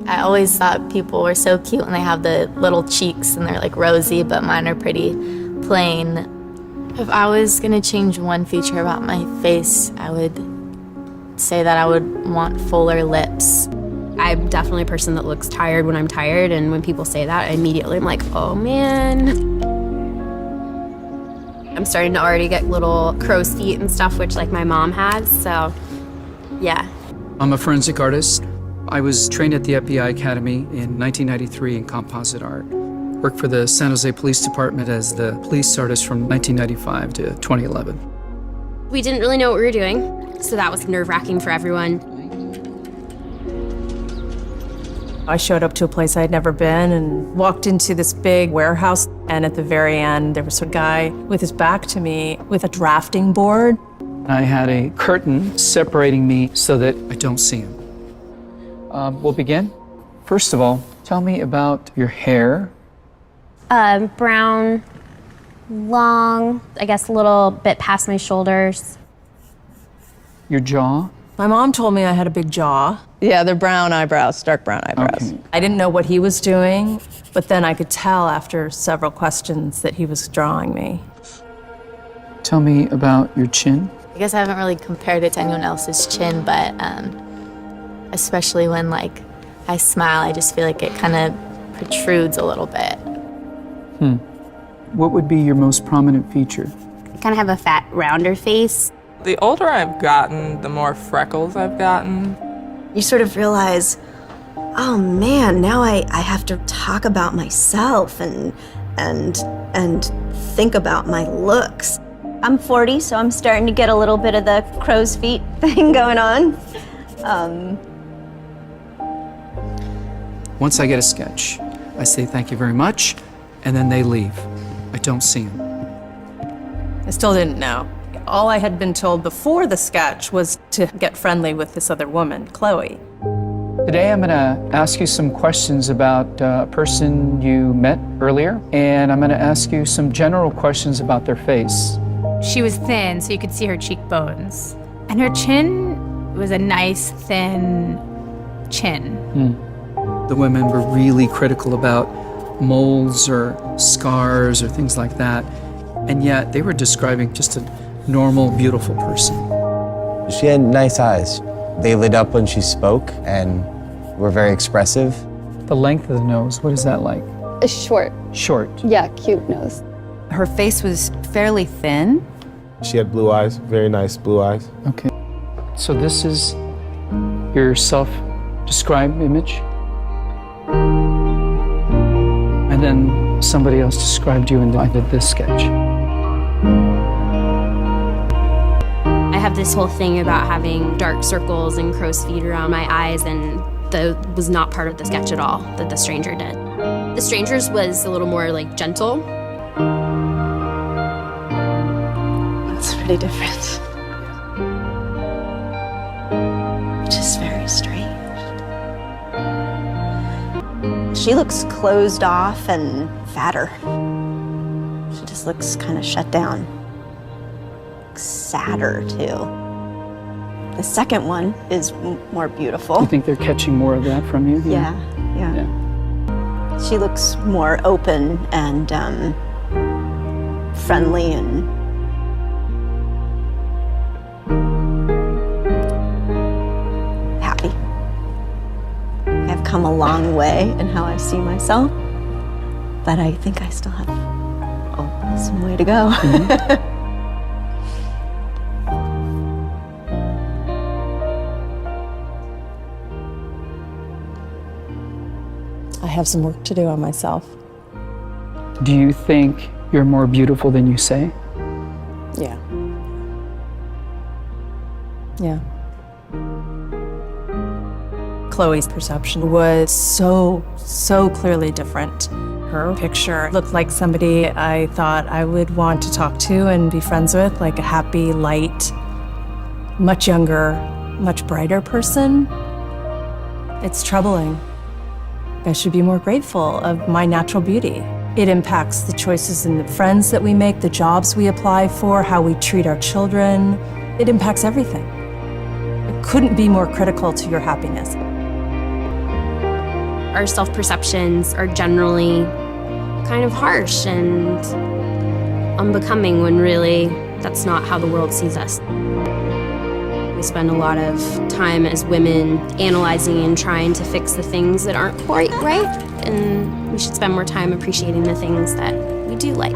I always thought people were so cute when they have the little cheeks and they're like rosy, but mine are pretty plain. If I was gonna change one feature about my face, I would say that I would want fuller lips. I'm definitely a person that looks tired when I'm tired, and when people say that, I immediately am like, oh man. I'm starting to already get little crow's feet and stuff, which like my mom has, so yeah. I'm a forensic artist. I was trained at the FBI Academy in 1993 in composite art. Worked for the San Jose Police Department as the police artist from 1995 to 2011. We didn't really know what we were doing, so that was nerve-wracking for everyone. I showed up to a place I had never been and walked into this big warehouse, and at the very end, there was a guy with his back to me with a drafting board. I had a curtain separating me so that I don't see him. We'll begin. First of all, tell me about your hair. Brown, long, I guess a little bit past my shoulders. Your jaw. My mom told me I had a big jaw. Yeah, they're brown eyebrows, dark brown eyebrows. Okay. I didn't know what he was doing, but then I could tell after several questions that he was drawing me. Tell me about your chin. I guess I haven't really compared it to anyone else's chin, but especially when like I smile, I just feel like it kind of protrudes a little bit. What would be your most prominent feature? I kind of have a fat, rounder face. The older I've gotten, the more freckles I've gotten. You sort of realize, oh man, now I have to talk about myself and think about my looks. I'm 40, so I'm starting to get a little bit of the crow's feet thing going on. Once I get a sketch, I say thank you very much, and then they leave. I don't see them. I still didn't know. All I had been told before the sketch was to get friendly with this other woman, Chloe. Today I'm going to ask you some questions about a person you met earlier, and I'm going to ask you some general questions about their face. She was thin, so you could see her cheekbones. And her chin was a nice, thin chin. The women were really critical about moles or scars or things like that, and yet they were describing just a normal, beautiful person. She had nice eyes. They lit up when she spoke and were very expressive. The length of the nose, what is that like? Short. Short. Yeah, cute nose. Her face was fairly thin. She had blue eyes, very nice blue eyes. Okay. So this is your self-described image? And then somebody else described you and I did this sketch. I have this whole thing about having dark circles and crow's feet around my eyes, and that was not part of the sketch at all that The Stranger did. The Stranger's was a little more like gentle. It's pretty different. Which is very strange. She looks closed off and fatter. She just looks kind of shut down. Sadder, too. The second one is more beautiful. You think they're catching more of that from you? Yeah. She looks more open and friendly and happy. I've come a long way in how I see myself, but I think I still have some way to go. I have some work to do on myself. Do you think you're more beautiful than you say? Yeah. Yeah. Chloe's perception was so clearly different. Her picture looked like somebody I thought I would want to talk to and be friends with, like a happy, light, much younger, much brighter person. It's troubling. I should be more grateful of my natural beauty. It impacts the choices and the friends that we make, the jobs we apply for, how we treat our children. It impacts everything. It couldn't be more critical to your happiness. Our self-perceptions are generally kind of harsh and unbecoming when really that's not how the world sees us. We spend a lot of time as women analyzing and trying to fix the things that aren't quite right, and we should spend more time appreciating the things that we do like.